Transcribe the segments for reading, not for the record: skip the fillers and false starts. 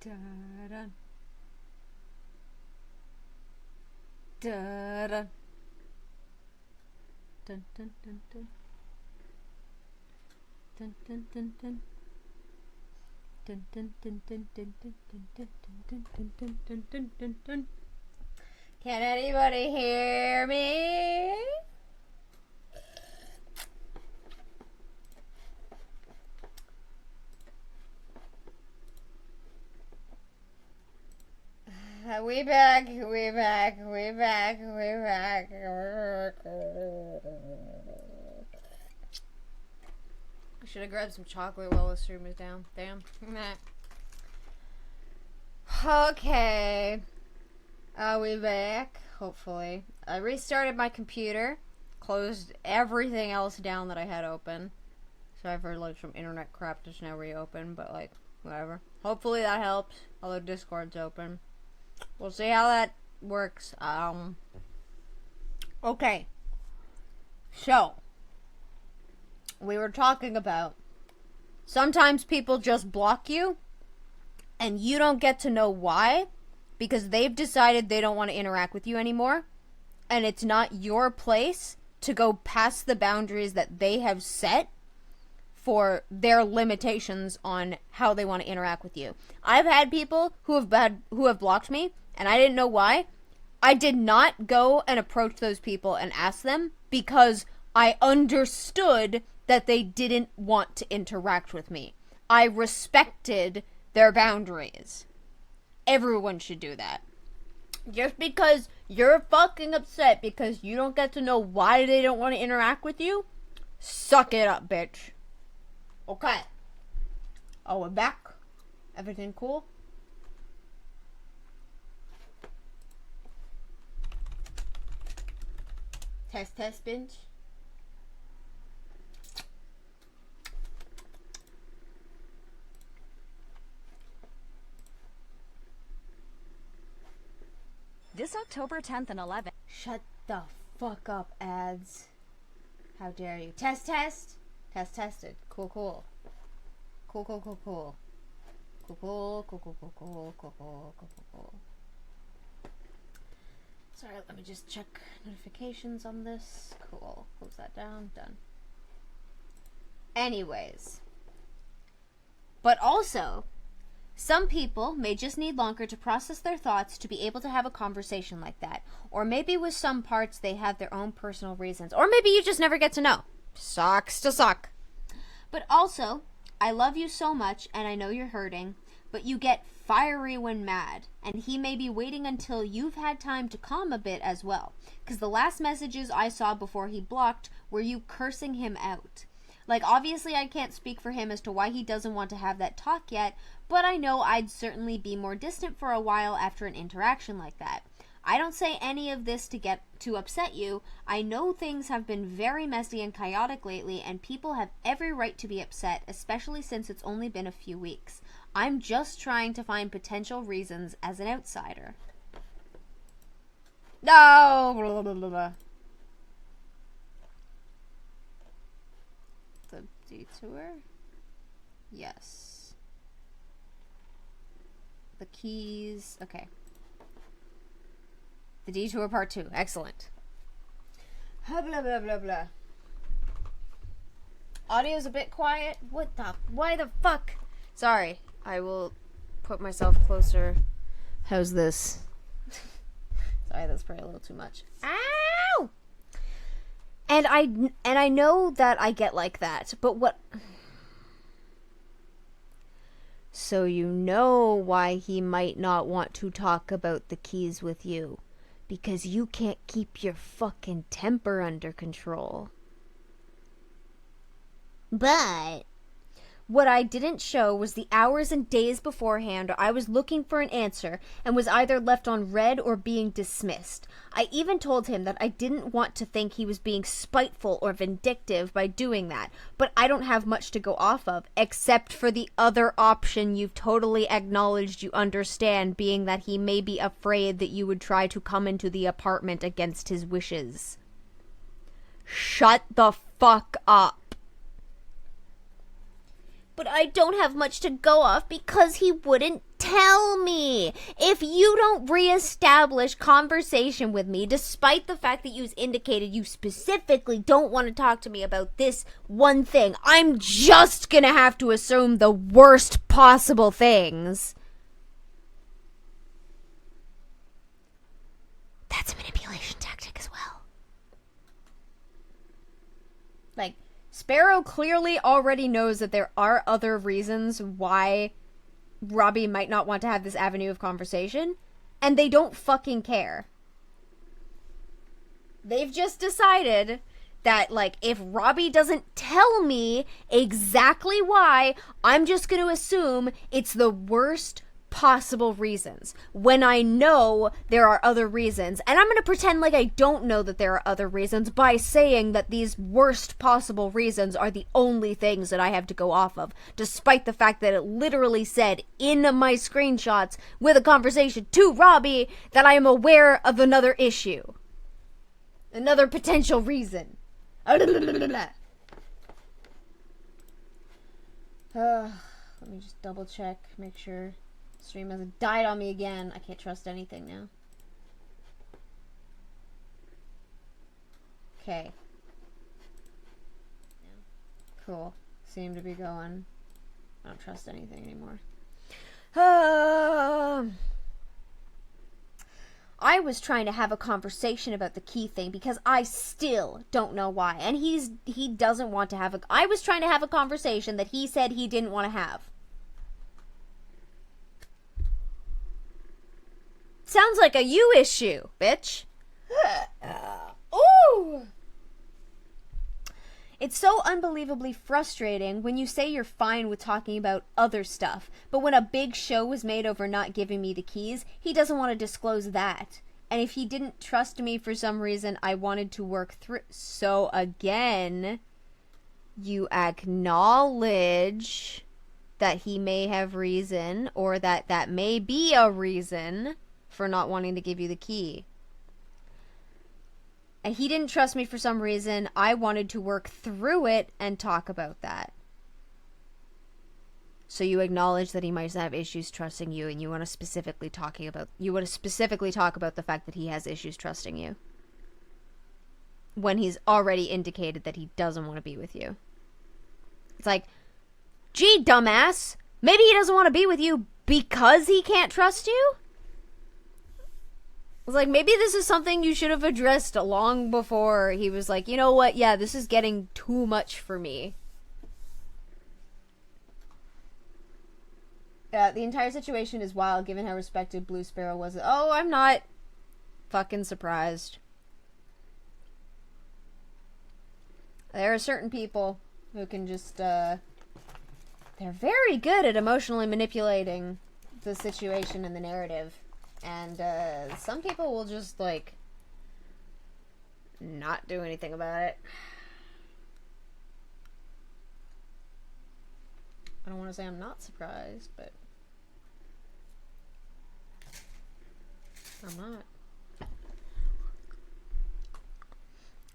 Da-dun. Da-dun. Dun dun dun dun. Dun dun dun dun. Dun dun dun dun dun dun dun dun dun dun dun dun dun dun. Can anybody hear me? We back. I should have grabbed some chocolate while the stream was down. Damn. Okay. Are we back? Hopefully. I restarted my computer. Closed everything else down that I had open. Sorry for like some internet crap that's now reopened, but like, whatever. Hopefully that helps. Although Discord's open. We'll see how that works. Okay. So, we were talking about sometimes people just block you and you don't get to know why because they've decided they don't want to interact with you anymore and it's not your place to go past the boundaries that they have set for their limitations on how they want to interact with you. I've had people who have blocked me and I didn't know why. I did not go and approach those people and ask them because I understood that they didn't want to interact with me. I respected their boundaries. Everyone should do that. Just because you're fucking upset because you don't get to know why they don't want to interact with you, suck it up, bitch. Okay. Oh, we're back. Everything cool? Test, binge. This October 10th and 11th. Shut the fuck up, ads. How dare you. Test. Tested. Cool. Cool. Sorry, let me just check notifications on this. Cool. Close that down. Done. Anyways. But also, some people may just need longer to process their thoughts to be able to have a conversation like that. Or maybe with some parts they have their own personal reasons. Or maybe you just never get to know. Sucks to suck. But also, I love you so much and I know you're hurting, but you get fiery when mad. And he may be waiting until you've had time to calm a bit as well. Because the last messages I saw before he blocked were you cursing him out. Like, obviously I can't speak for him as to why he doesn't want to have that talk yet, but I know I'd certainly be more distant for a while after an interaction like that. I don't say any of this to upset you. I know things have been very messy and chaotic lately, and people have every right to be upset, especially since it's only been a few weeks. I'm just trying to find potential reasons as an outsider. No! Blah, blah, blah, blah. The detour? Yes. The keys. Okay. The detour part 2. Excellent. Blah, blah, blah, blah. Audio's a bit quiet. Why the fuck? Sorry. I will put myself closer. How's this? Sorry, that's probably a little too much. Ow! And I know that I get like that, but what... So you know why he might not want to talk about the keys with you. Because you can't keep your fucking temper under control. But what I didn't show was the hours and days beforehand I was looking for an answer and was either left on read or being dismissed. I even told him that I didn't want to think he was being spiteful or vindictive by doing that, but I don't have much to go off of, except for the other option you've totally acknowledged you understand, being that he may be afraid that you would try to come into the apartment against his wishes. Shut the fuck up. But I don't have much to go off because he wouldn't tell me. If you don't reestablish conversation with me, despite the fact that you indicated you specifically don't want to talk to me about this one thing, I'm just gonna have to assume the worst possible things. That's a manipulation tactic as well. Like, Sparrow clearly already knows that there are other reasons why Robbie might not want to have this avenue of conversation, and they don't fucking care. They've just decided that, like, if Robbie doesn't tell me exactly why, I'm just going to assume it's the worst possible reasons, when I know there are other reasons. And I'm going to pretend like I don't know that there are other reasons by saying that these worst possible reasons are the only things that I have to go off of, despite the fact that it literally said in my screenshots with a conversation to Robbie that I am aware of another issue. Another potential reason. Let me just double check, make sure stream hasn't died on me again. I can't trust anything now. Okay. Cool. Seem to be going. I don't trust anything anymore. I was trying to have a conversation about the key thing because I still don't know why. And he doesn't want to have a... I was trying to have a conversation that he said he didn't want to have. Sounds like a you issue, bitch. Ooh! It's so unbelievably frustrating when you say you're fine with talking about other stuff, but when a big show was made over not giving me the keys, he doesn't want to disclose that. And if he didn't trust me for some reason, I wanted to work through... So again, you acknowledge that he may have reason, or that may be a reason for not wanting to give you the key. And he didn't trust me for some reason. I wanted to work through it and talk about that. So you acknowledge that he might have issues trusting you, and you want to specifically talk about the fact that he has issues trusting you, when he's already indicated that he doesn't want to be with you. It's like, gee, dumbass, maybe he doesn't want to be with you because he can't trust you? It's like, maybe this is something you should have addressed long before he was like, you know what, yeah, this is getting too much for me. The entire situation is wild given how respected Blue Sparrow was. Oh, I'm not fucking surprised. There are certain people who can just, they're very good at emotionally manipulating the situation and the narrative. And, some people will just, like, not do anything about it. I don't want to say I'm not surprised, but I'm not.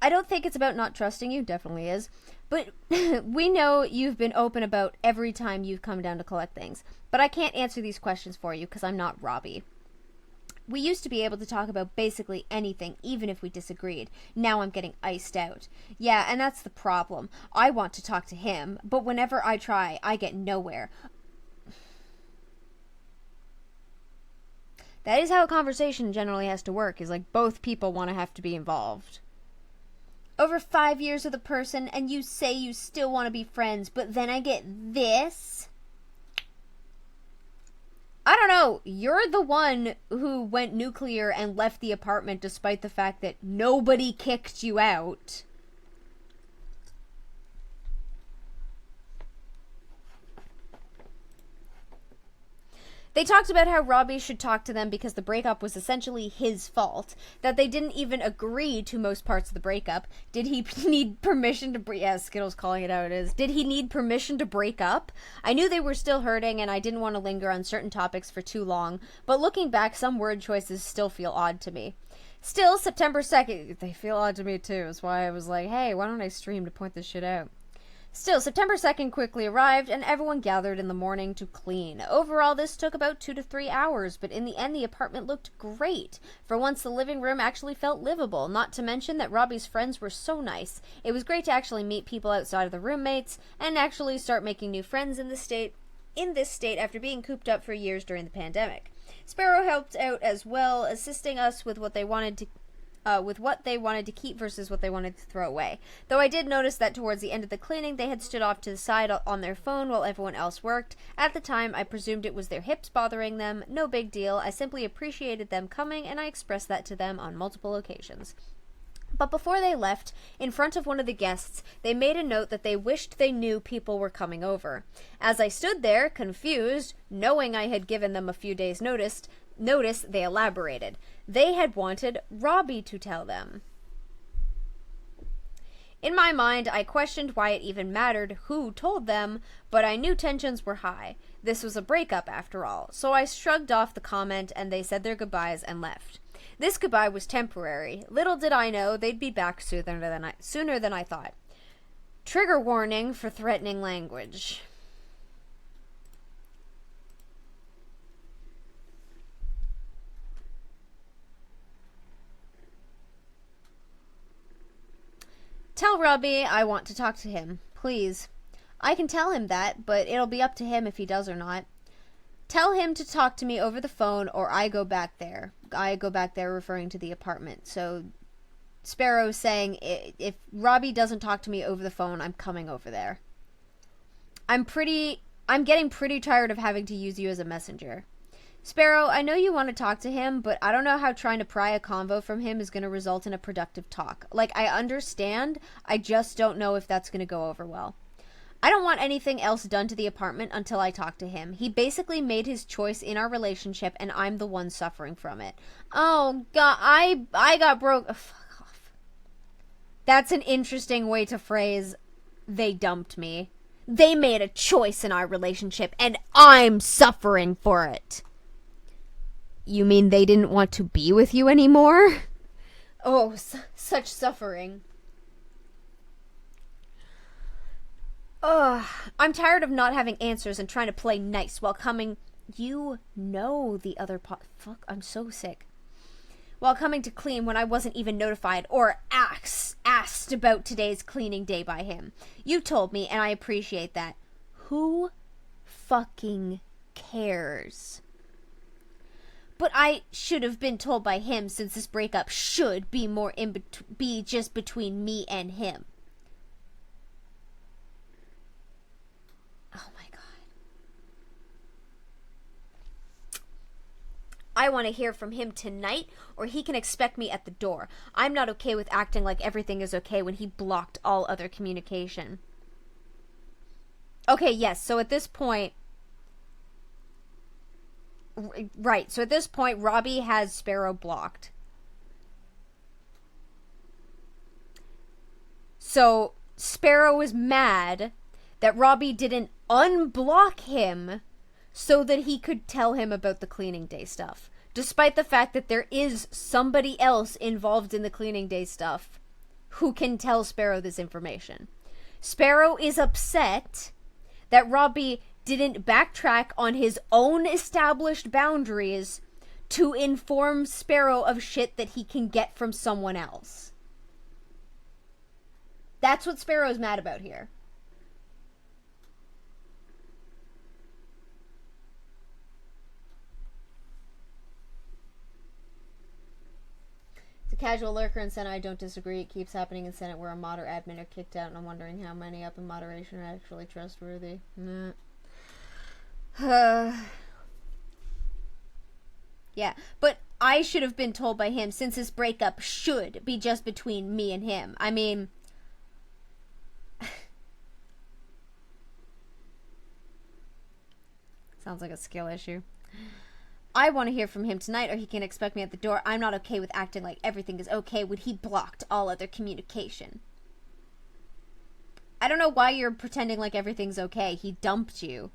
I don't think it's about not trusting you, definitely is. But we know you've been open about every time you've come down to collect things. But I can't answer these questions for you because I'm not Robbie. We used to be able to talk about basically anything, even if we disagreed. Now I'm getting iced out. Yeah, and that's the problem. I want to talk to him, but whenever I try, I get nowhere. That is how a conversation generally has to work, is like both people want to have to be involved. Over 5 years with a person, and you say you still want to be friends, but then I get this? I don't know, you're the one who went nuclear and left the apartment despite the fact that nobody kicked you out. They talked about how Robbie should talk to them because the breakup was essentially his fault, that they didn't even agree to most parts of the breakup. Did he need permission to yeah, Skittle's calling it how it is. Did he need permission to break up? I knew they were still hurting and I didn't want to linger on certain topics for too long, but looking back, some word choices still feel odd to me. Still, September 2nd, they feel odd to me too. That's why I was like, hey, why don't I stream to point this shit out? Still, September 2nd quickly arrived, and everyone gathered in the morning to clean. Overall, this took about 2 to 3 hours, but in the end, the apartment looked great. For once, the living room actually felt livable, not to mention that Robbie's friends were so nice. It was great to actually meet people outside of the roommates, and actually start making new friends in this state after being cooped up for years during the pandemic. Sparrow helped out as well, assisting us with what they wanted to keep versus what they wanted to throw away. Though I did notice that towards the end of the cleaning, they had stood off to the side on their phone while everyone else worked. At the time, I presumed it was their hips bothering them. No big deal. I simply appreciated them coming, and I expressed that to them on multiple occasions. But before they left, in front of one of the guests, they made a note that they wished they knew people were coming over. As I stood there, confused, knowing I had given them a few days' notice, they elaborated. They had wanted Robbie to tell them. In my mind, I questioned why it even mattered who told them, but I knew tensions were high. This was a breakup, after all, so I shrugged off the comment and they said their goodbyes and left. This goodbye was temporary. Little did I know they'd be back sooner than I thought. Trigger warning for threatening language. Tell Robbie I want to talk to him, please. I can tell him that, but it'll be up to him if he does or not. Tell him to talk to me over the phone or I go back there. I go back there referring to the apartment. So Sparrow's saying if Robbie doesn't talk to me over the phone, I'm coming over there. I'm getting pretty tired of having to use you as a messenger. Sparrow, I know you want to talk to him, but I don't know how trying to pry a convo from him is going to result in a productive talk. Like, I understand, I just don't know if that's going to go over well. I don't want anything else done to the apartment until I talk to him. He basically made his choice in our relationship, and I'm the one suffering from it. Oh, God, I got broke. Oh, fuck off. That's an interesting way to phrase, they dumped me. They made a choice in our relationship, and I'm suffering for it. You mean they didn't want to be with you anymore? Oh, such suffering. Ugh, I'm tired of not having answers and trying to play nice while coming... You know the other Fuck, I'm so sick. While coming to clean when I wasn't even notified or asked about today's cleaning day by him. You told me, and I appreciate that. Who fucking cares? But I should have been told by him, since this breakup should be be just between me and him. Oh my God. I want to hear from him tonight, or he can expect me at the door. I'm not okay with acting like everything is okay when he blocked all other communication. Okay, yes, so at this point... Right, so at this point, Robbie has Sparrow blocked. So, Sparrow is mad that Robbie didn't unblock him so that he could tell him about the cleaning day stuff. Despite the fact that there is somebody else involved in the cleaning day stuff who can tell Sparrow this information. Sparrow is upset that Robbie didn't backtrack on his own established boundaries to inform Sparrow of shit that he can get from someone else. That's what Sparrow's mad about here. It's a casual lurker in Senate. I don't disagree. It keeps happening in Senate where a mod or admin are kicked out, and I'm wondering how many up in moderation are actually trustworthy. Nah. Yeah, but I should have been told by him, since this breakup should be just between me and him. I mean... Sounds like a skill issue. I want to hear from him tonight, or he can expect me at the door. I'm not okay with acting like everything is okay when he blocked all other communication. I don't know why you're pretending like everything's okay. He dumped you.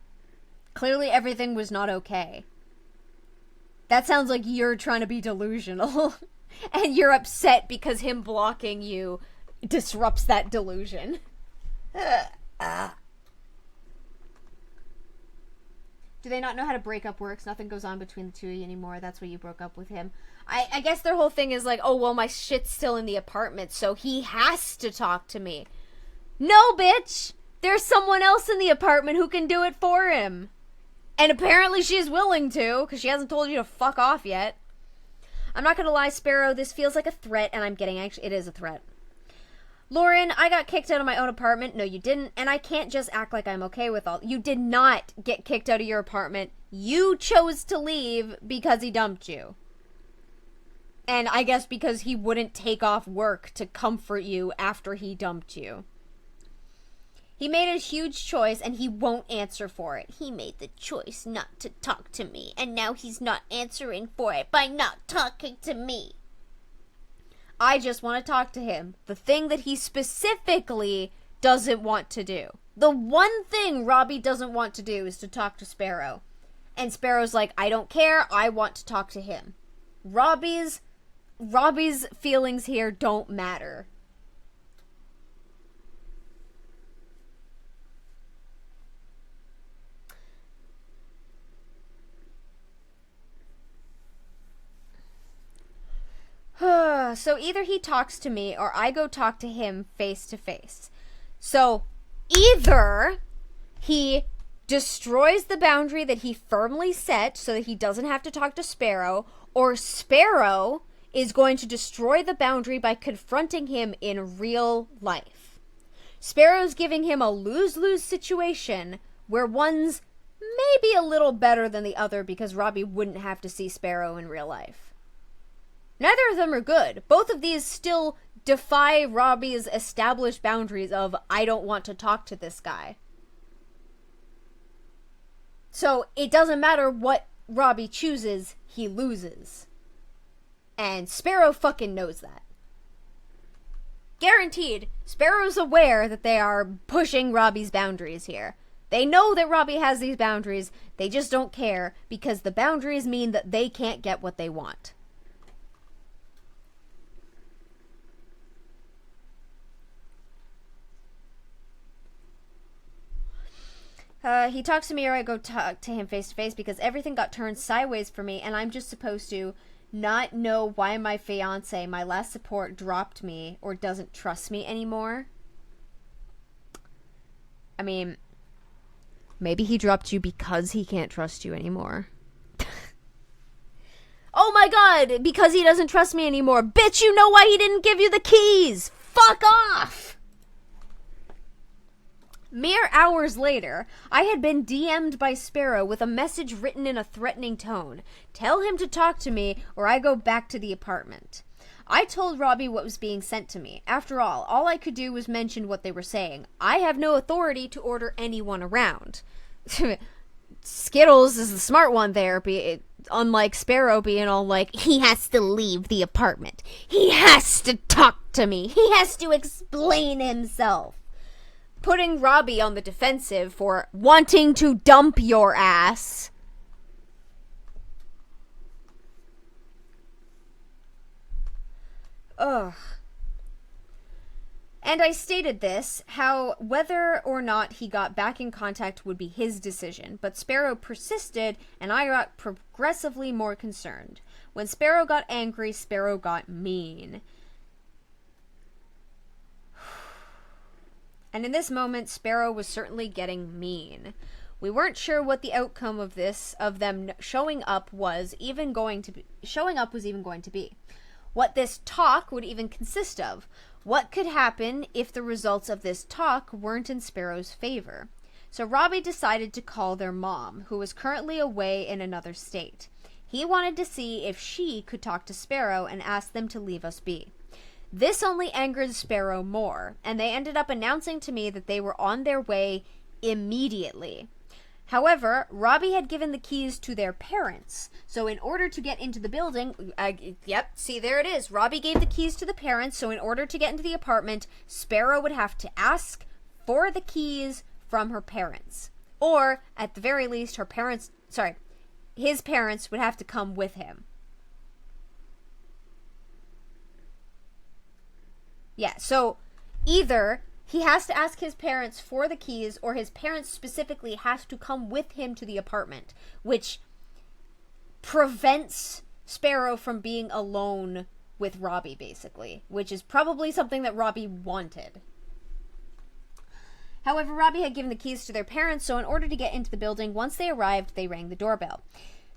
Clearly everything was not okay. That sounds like you're trying to be delusional. And you're upset because him blocking you disrupts that delusion. Do they not know how to break up works? Nothing goes on between the two of you anymore. That's why you broke up with him. I guess their whole thing is like, oh, well, my shit's still in the apartment, so he has to talk to me. No, bitch! There's someone else in the apartment who can do it for him. And apparently she's willing to, because she hasn't told you to fuck off yet. I'm not gonna lie, Sparrow, this feels like a threat, and I'm getting anxious. It is a threat. Lauren, I got kicked out of my own apartment. No, you didn't. And I can't just act like I'm okay with all. You did not get kicked out of your apartment. You chose to leave because he dumped you. And I guess because he wouldn't take off work to comfort you after he dumped you. He made a huge choice and he won't answer for it. He made the choice not to talk to me. And now he's not answering for it by not talking to me. I just want to talk to him. The thing that he specifically doesn't want to do. The one thing Robbie doesn't want to do is to talk to Sparrow. And Sparrow's like, I don't care. I want to talk to him. Robbie's feelings here don't matter. So either he talks to me or I go talk to him face to face. So either he destroys the boundary that he firmly set so that he doesn't have to talk to Sparrow, or Sparrow is going to destroy the boundary by confronting him in real life. Sparrow's giving him a lose-lose situation where one's maybe a little better than the other because Robbie wouldn't have to see Sparrow in real life. Neither of them are good. Both of these still defy Robbie's established boundaries of, I don't want to talk to this guy. So it doesn't matter what Robbie chooses, he loses. And Sparrow fucking knows that. Guaranteed, Sparrow's aware that they are pushing Robbie's boundaries here. They know that Robbie has these boundaries, they just don't care because the boundaries mean that they can't get what they want. He talks to me or I go talk to him face to face because everything got turned sideways for me and I'm just supposed to not know why my fiance, my last support, dropped me or doesn't trust me anymore. I mean, maybe he dropped you because he can't trust you anymore. Oh my god, because he doesn't trust me anymore. Bitch, you know why he didn't give you the keys. Fuck off! Mere hours later, I had been DM'd by Sparrow with a message written in a threatening tone. Tell him to talk to me or I go back to the apartment. I told Robbie what was being sent to me. After all I could do was mention what they were saying. I have no authority to order anyone around. Skittles is the smart one there, unlike Sparrow being all like, he has to leave the apartment. He has to talk to me. He has to explain himself. Putting Robbie on the defensive for wanting to dump your ass. Ugh. And I stated this, how whether or not he got back in contact would be his decision, but Sparrow persisted and I got progressively more concerned. When Sparrow got angry, Sparrow got mean. And in this moment, Sparrow was certainly getting mean. We weren't sure what the outcome of this, of them showing up was even going to be. What this talk would even consist of. What could happen if the results of this talk weren't in Sparrow's favor. So Robbie decided to call their mom, who was currently away in another state. He wanted to see if she could talk to Sparrow and ask them to leave us be. This only angered Sparrow more, and they ended up announcing to me that they were on their way immediately. However, Robbie had given the keys to their parents, so in order to get into the building, yep, see, there it is. Robbie gave the keys to the parents, so in order to get into the apartment, Sparrow would have to ask for the keys from her parents. Or, at the very least, his parents would have to come with him. Yeah, so either He has to ask his parents for the keys, or his parents specifically has to come with him to the apartment, which prevents Sparrow from being alone with Robbie, basically, which is probably something that Robbie wanted. However, Robbie had given the keys to their parents, so in order to get into the building, once they arrived, they rang the doorbell.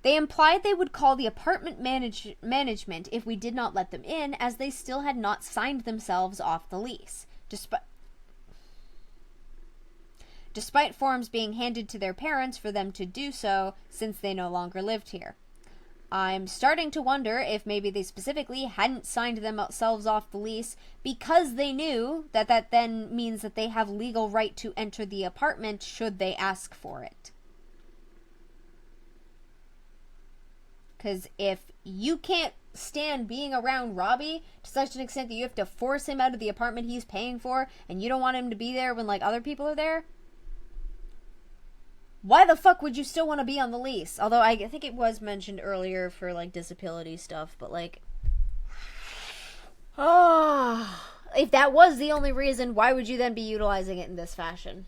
They implied they would call the apartment management if we did not let them in, as they still had not signed themselves off the lease. Despite forms being handed to their parents for them to do so, since they no longer lived here. I'm starting to wonder if maybe they specifically hadn't signed themselves off the lease because they knew that that then means that they have legal right to enter the apartment should they ask for it. Because if you can't stand being around Robbie to such an extent that you have to force him out of the apartment he's paying for, and you don't want him to be there when, like, other people are there, why the fuck would you still want to be on the lease? Although I think it was mentioned earlier for, like, disability stuff, but, like, if that was the only reason, why would you then be utilizing it in this fashion?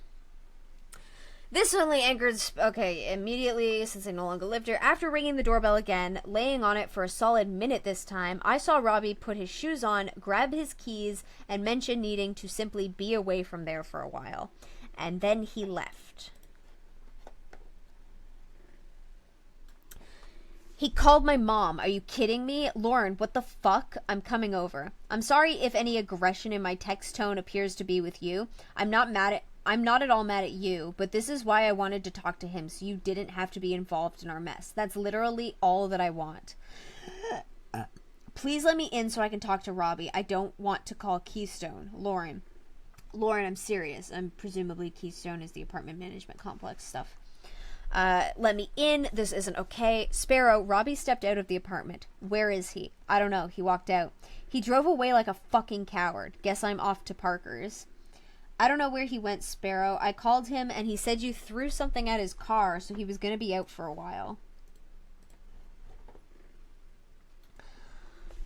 This only angered, immediately, since they no longer lived here. After ringing the doorbell again, laying on it for a solid minute this time, I saw Robbie put his shoes on, grab his keys, and mention needing to simply be away from there for a while. And then he left. He called my mom. Are you kidding me? Lauren, what the fuck? I'm coming over. I'm sorry if any aggression in my text tone appears to be with you. I'm not at all mad at you, but this is why I wanted to talk to him, so you didn't have to be involved in our mess. That's literally all that I want. Please let me in so I can talk to Robbie. I don't want to call Keystone. Lauren, I'm serious. Presumably Keystone is the apartment management complex stuff. Let me in. This isn't okay. Sparrow, Robbie stepped out of the apartment. Where is he? I don't know. He walked out. He drove away like a fucking coward. Guess I'm off to Parker's. I don't know where he went, Sparrow. I called him and he said you threw something at his car, so he was going to be out for a while.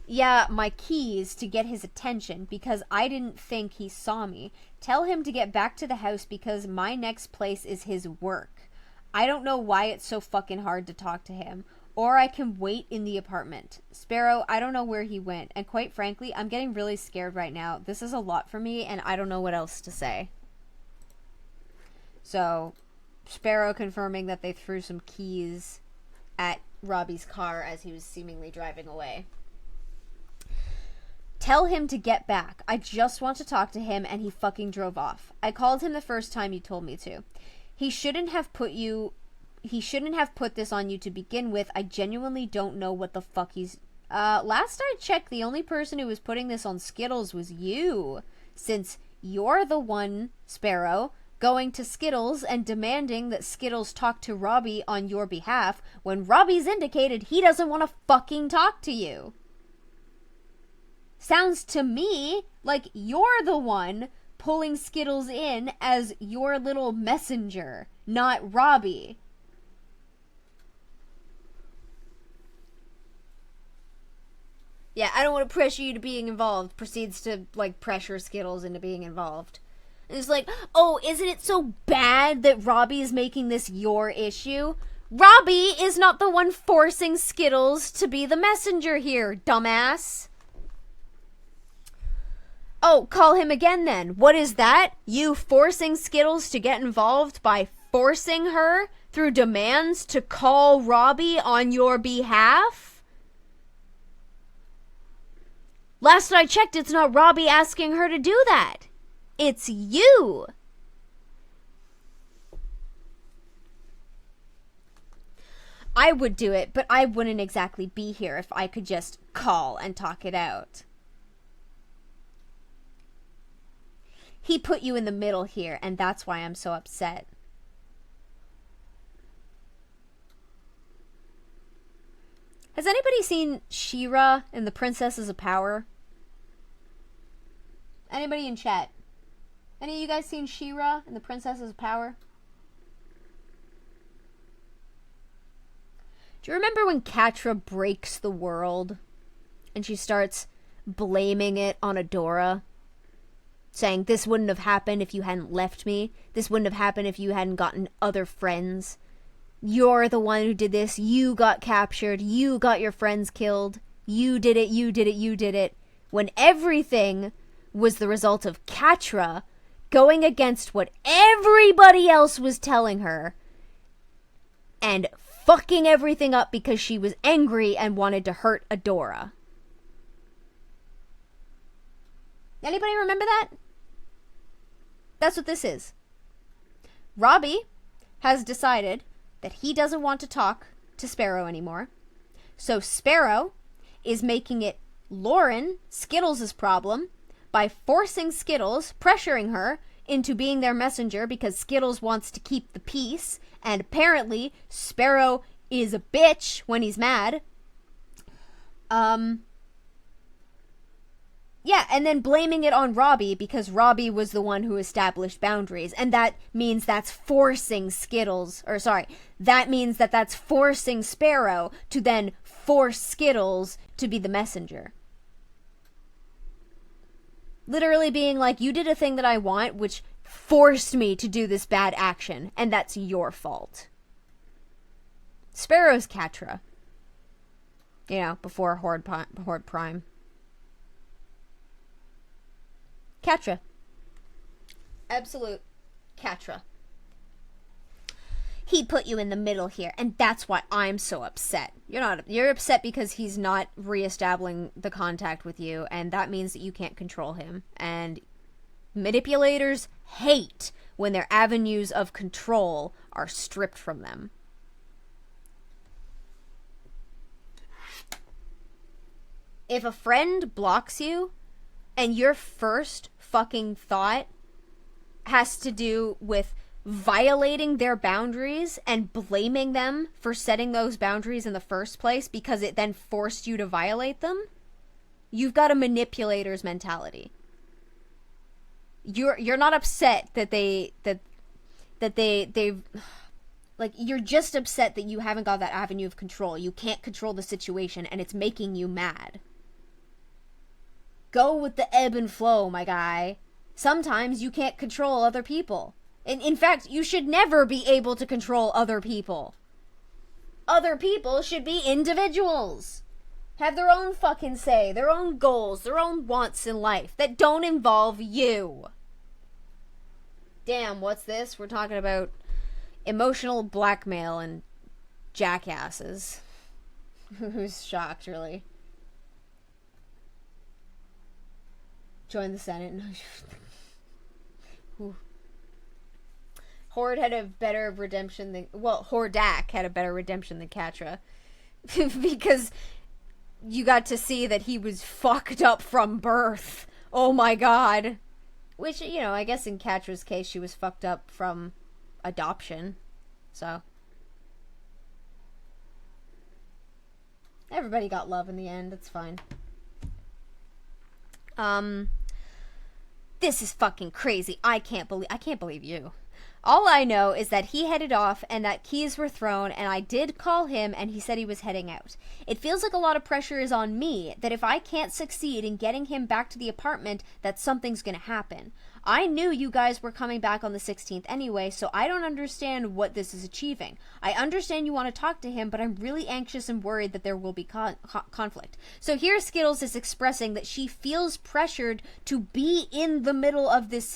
Yeah, my keys to get his attention because I didn't think he saw me. Tell him to get back to the house because my next place is his work. I don't know why it's so fucking hard to talk to him. Or I can wait in the apartment. Sparrow, I don't know where he went. And quite frankly, I'm getting really scared right now. This is a lot for me, and I don't know what else to say. So, Sparrow confirming that they threw some keys at Robbie's car as he was seemingly driving away. Tell him to get back. I just want to talk to him, and he fucking drove off. I called him the first time you told me to. He shouldn't have put this on you to begin with. I genuinely don't know what the fuck he's... last I checked, the only person who was putting this on Skittles was you. Since you're the one, Sparrow, going to Skittles and demanding that Skittles talk to Robbie on your behalf when Robbie's indicated he doesn't want to fucking talk to you. Sounds to me like you're the one pulling Skittles in as your little messenger, not Robbie. Yeah, I don't want to pressure you to being involved. Proceeds to, like, pressure Skittles into being involved. And it's like, oh, isn't it so bad that Robbie is making this your issue? Robbie is not the one forcing Skittles to be the messenger here, dumbass. Oh, call him again then. What is that? You forcing Skittles to get involved by forcing her through demands to call Robbie on your behalf? Last I checked, it's not Robbie asking her to do that. It's you. I would do it, but I wouldn't exactly be here if I could just call and talk it out. He put you in the middle here, and that's why I'm so upset. Has anybody seen She-Ra in The Princesses of Power? Anybody in chat? Any of you guys seen She-Ra in The Princesses of Power? Do you remember when Catra breaks the world and she starts blaming it on Adora? saying, this wouldn't have happened if you hadn't left me. This wouldn't have happened if you hadn't gotten other friends. You're the one who did this. You got captured. You got your friends killed. You did it, you did it, you did it. When everything was the result of Catra going against what everybody else was telling her and fucking everything up because she was angry and wanted to hurt Adora. Anybody remember that? That's what this is. Robbie has decided that he doesn't want to talk to Sparrow anymore. So Sparrow is making it Lauren, Skittles' problem, by forcing Skittles, pressuring her into being their messenger because Skittles wants to keep the peace, and apparently Sparrow is a bitch when he's mad. Yeah, and then blaming it on Robbie because Robbie was the one who established boundaries, and that means that's forcing that means that that's forcing Sparrow to then force Skittles to be the messenger. Literally being like, you did a thing that I want, which forced me to do this bad action, and that's your fault. Sparrow's Catra. You know, before Horde Prime. Catra. Absolute Catra. He put you in the middle here, and that's why I'm so upset. You're upset because he's not reestablishing the contact with you, and that means that you can't control him. And manipulators hate when their avenues of control are stripped from them. If a friend blocks you, and your first fucking thought has to do with violating their boundaries and blaming them for setting those boundaries in the first place because it then forced you to violate them, you've got a manipulator's mentality. You're not upset that they've like, you're just upset that you haven't got that avenue of control. You can't control the situation and it's making you mad. Go with the ebb and flow, my guy. Sometimes you can't control other people. In fact, you should never be able to control other people. Other people should be individuals. Have their own fucking say, their own goals, their own wants in life that don't involve you. Damn, what's this? We're talking about emotional blackmail and jackasses. Who's shocked, really? Join the Senate. Horde had a better redemption than... Well, Hordak had a better redemption than Catra. Because you got to see that he was fucked up from birth. Oh my god. Which, you know, I guess in Catra's case, she was fucked up from adoption. So. Everybody got love in the end. It's fine. This is fucking crazy. I can't believe you. All I know is that he headed off and that keys were thrown, and I did call him and he said he was heading out. It feels like a lot of pressure is on me, that if I can't succeed in getting him back to the apartment, that something's gonna happen. I knew you guys were coming back on the 16th anyway, so I don't understand what this is achieving. I understand you want to talk to him, but I'm really anxious and worried that there will be conflict. So here Skittles is expressing that she feels pressured to be in the middle of this